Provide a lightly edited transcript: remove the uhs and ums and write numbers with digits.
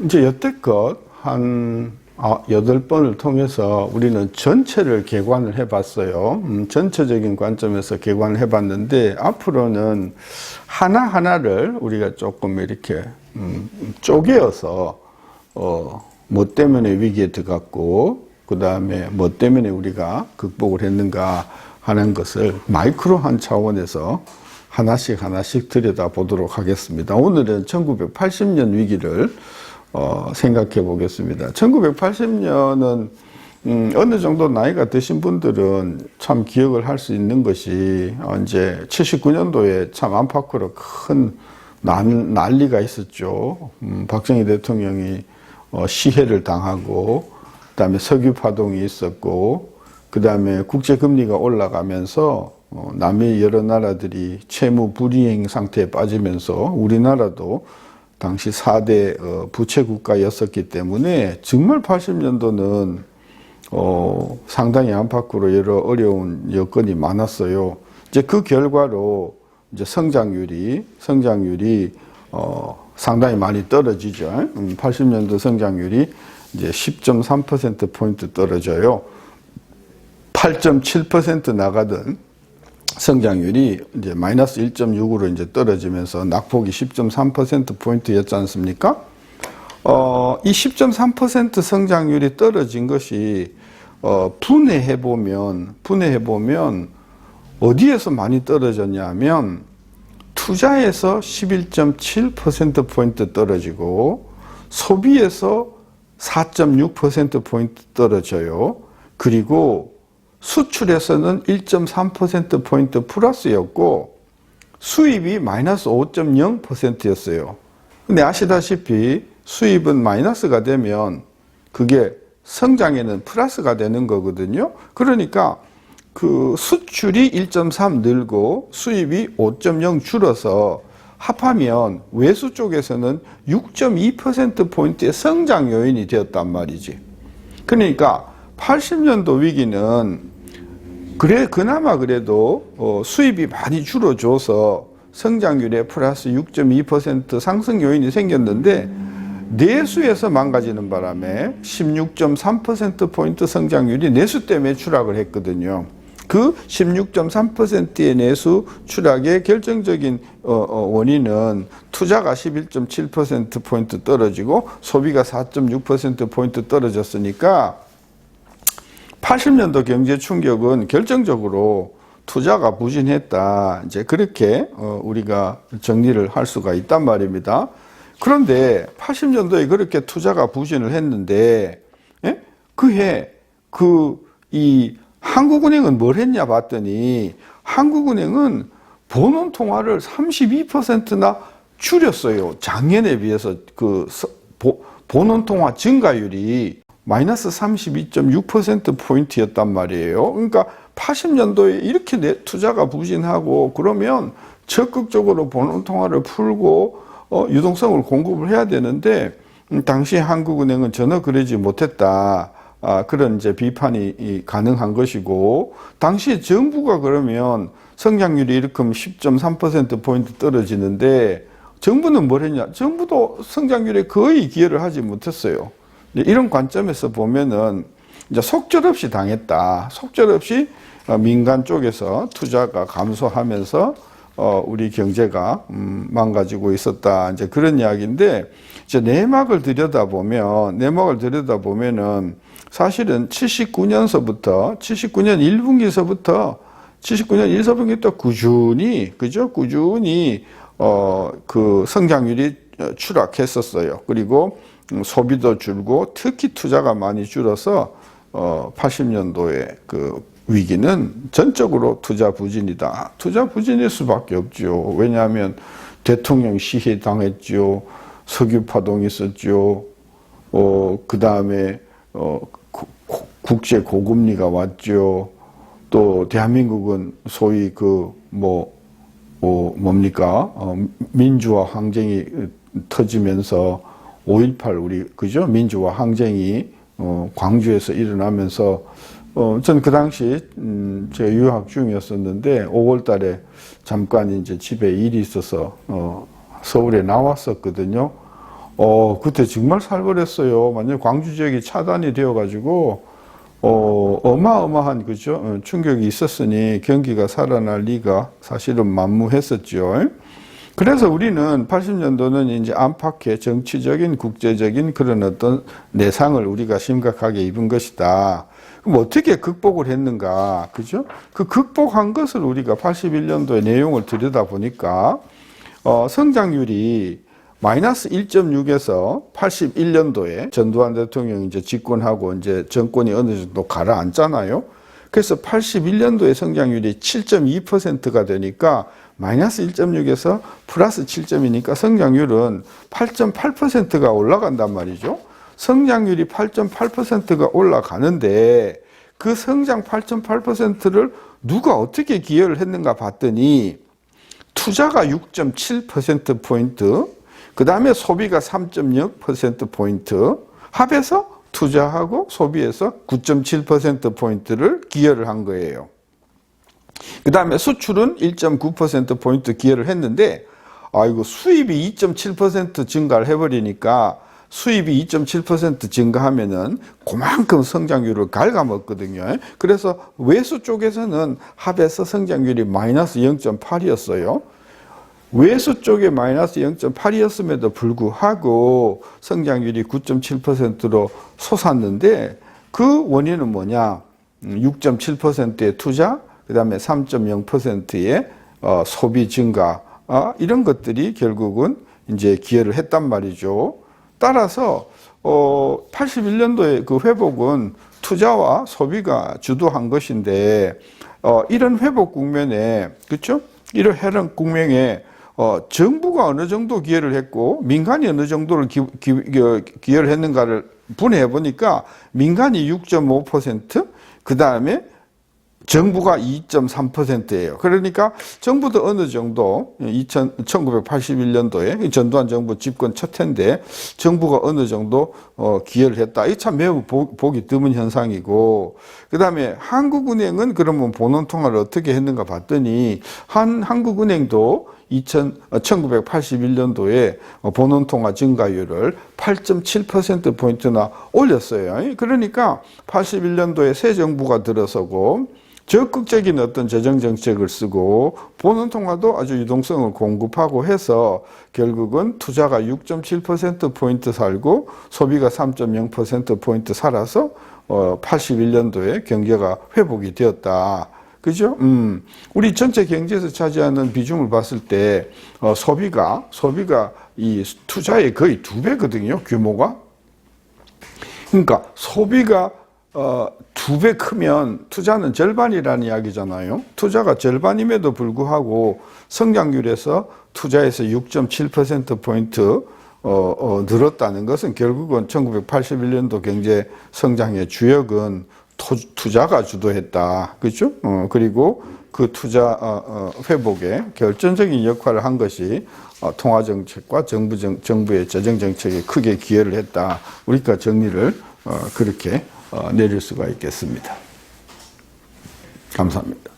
이제 여태껏 한 8번을 통해서 우리는 전체를 개관을 해봤어요. 전체적인 관점에서 개관을 해봤는데, 앞으로는 하나하나를 우리가 조금 이렇게, 쪼개어서, 뭐 때문에 위기에 들어갔고, 그 다음에 뭐 때문에 우리가 극복을 했는가 하는 것을 마이크로한 차원에서 하나씩 들여다보도록 하겠습니다. 오늘은 1980년 위기를 생각해 보겠습니다. 1980년은 어느 정도 나이가 드신 분들은 참 기억을 할 수 있는 것이 이제 79년도에 참 안팎으로 큰 난리가 있었죠. 박정희 대통령이 시해를 당하고, 그 다음에 석유 파동이 있었고, 그 다음에 국제금리가 올라가면서 남의 여러 나라들이 채무 불이행 상태에 빠지면서 우리나라도 당시 4대 부채 국가였었기 때문에 정말 80년도는 상당히 안팎으로 여러 어려운 여건이 많았어요. 이제 그 결과로 이제 성장률이 상당히 많이 떨어지죠. 80년도 성장률이 이제 10.3%포인트 떨어져요. 8.7% 나가던 성장률이 이제 마이너스 1.6으로 이제 떨어지면서 낙폭이 10.3%포인트였지 않습니까? 이 10.3% 성장률이 떨어진 것이, 분해해보면 어디에서 많이 떨어졌냐 하면, 투자에서 11.7%포인트 떨어지고, 소비에서 4.6%포인트 떨어져요. 그리고 수출에서는 1.3%포인트 플러스였고, 수입이 마이너스 5.0%였어요. 근데 아시다시피 수입은 마이너스가 되면 그게 성장에는 플러스가 되는 거거든요. 그러니까 그 수출이 1.3 늘고 수입이 5.0 줄어서 합하면 외수 쪽에서는 6.2%포인트의 성장 요인이 되었단 말이지. 그러니까 80년도 위기는 그나마 그래도 수입이 많이 줄어줘서 성장률에 플러스 6.2% 상승 요인이 생겼는데, 내수에서 망가지는 바람에 16.3%포인트 성장률이 내수 때문에 추락을 했거든요. 그 16.3%의 내수 추락의 결정적인 원인은 투자가 11.7%포인트 떨어지고 소비가 4.6%포인트 떨어졌으니까 80년도 경제 충격은 결정적으로 투자가 부진했다. 이제 그렇게 우리가 정리를 할 수가 있단 말입니다. 그런데 80년도에 그렇게 투자가 부진을 했는데, 예? 그해 이 한국은행은 뭘 했냐 봤더니, 한국은행은 본원 통화를 32%나 줄였어요. 작년에 비해서 본원 통화 증가율이 마이너스 32.6%포인트였단 말이에요. 그러니까 80년도에 이렇게 투자가 부진하고 그러면 적극적으로 본원 통화를 풀고 유동성을 공급을 해야 되는데, 당시 한국은행은 전혀 그러지 못했다. 그런 이제 비판이 가능한 것이고, 당시에 정부가 그러면 성장률이 이렇게 10.3%포인트 떨어지는데, 정부는 뭘 했냐? 정부도 성장률에 거의 기여를 하지 못했어요. 이런 관점에서 보면은 이제 속절없이 당했다. 속절없이 민간 쪽에서 투자가 감소하면서 우리 경제가 망가지고 있었다. 이제 그런 이야기인데, 이제 내막을 들여다보면은 사실은 79년 1분기서부터 79년 1분기부터 꾸준히 그 성장률이 추락했었어요. 그리고 소비도 줄고 특히 투자가 많이 줄어서 80년도에 그 위기는 전적으로 투자 부진이다. 투자 부진일 수밖에 없죠. 왜냐하면 대통령 시해 당했죠. 석유 파동이 있었죠. 그 다음에 국제 고금리가 왔죠. 또 대한민국은 소위 민주화 항쟁이 터지면서 5.18 민주화 항쟁이 광주에서 일어나면서 전 그 당시 제가 유학 중이었었는데 5월 달에 잠깐 이제 집에 일이 있어서 서울에 나왔었거든요. 그때 정말 살벌했어요. 완전 광주 지역이 차단이 되어가지고, 어마어마한, 그죠? 충격이 있었으니 경기가 살아날 리가 사실은 만무했었죠. 그래서 우리는 80년도는 이제 안팎의 정치적인, 국제적인 그런 어떤 내상을 우리가 심각하게 입은 것이다. 그럼 어떻게 극복을 했는가? 그죠? 그 극복한 것을 우리가 81년도의 내용을 들여다보니까, 성장률이 마이너스 1.6에서 81년도에 전두환 대통령이 이제 집권하고 이제 정권이 어느 정도 가라앉잖아요. 그래서 81년도에 성장률이 7.2%가 되니까 마이너스 1.6에서 플러스 7점이니까 성장률은 8.8%가 올라간단 말이죠. 성장률이 8.8%가 올라가는데 그 성장 8.8%를 누가 어떻게 기여를 했는가 봤더니 투자가 6.7%포인트, 그 다음에 소비가 3.0%포인트, 합해서 투자하고 소비에서 9.7%포인트를 기여를 한 거예요. 그 다음에 수출은 1.9%포인트 기여를 했는데, 아이고, 수입이 2.7% 증가를 해버리니까 수입이 2.7% 증가하면은 그만큼 성장률을 갉아먹거든요. 그래서 외수 쪽에서는 합해서 성장률이 마이너스 0.8이었어요. 외수 쪽에 마이너스 0.8이었음에도 불구하고 성장률이 9.7%로 솟았는데 그 원인은 뭐냐? 6.7%의 투자, 그 다음에 3.0%의 소비 증가, 이런 것들이 결국은 이제 기여를 했단 말이죠. 따라서 81년도의 그 회복은 투자와 소비가 주도한 것인데 이런 회복 국면에, 그렇죠? 이런 회복 국면에 정부가 어느 정도 기여를 했고 민간이 어느 정도를 기여를 했는가를 분해해 보니까 민간이 6.5%, 그 다음에 정부가 2.3%예요. 그러니까 정부도 어느 정도 1981년도에 전두환 정부 집권 첫 해인데 정부가 어느 정도 기여를 했다. 이게 참 매우 보기 드문 현상이고, 그 다음에 한국은행은 그러면 본원통화를 어떻게 했는가 봤더니 한국은행도 1981년도에 본원통화 증가율을 8.7%포인트나 올렸어요. 그러니까 81년도에 새 정부가 들어서고 적극적인 어떤 재정정책을 쓰고 본원통화도 아주 유동성을 공급하고 해서 결국은 투자가 6.7%포인트 살고 소비가 3.0%포인트 살아서 81년도에 경제가 회복이 되었다. 그죠? 우리 전체 경제에서 차지하는 비중을 봤을 때 소비가 이 투자의 거의 2배거든요, 규모가. 그러니까 소비가 2배 크면 투자는 절반이라는 이야기잖아요. 투자가 절반임에도 불구하고 성장률에서 투자에서 6.7%포인트 늘었다는 것은 결국은 1981년도 경제 성장의 주역은 투자가 주도했다. 그렇죠? 그리고 그 투자 회복에 결정적인 역할을 한 것이 통화정책과 정부의 재정정책에 크게 기여를 했다. 우리가 정리를 그렇게 내릴 수가 있겠습니다. 감사합니다.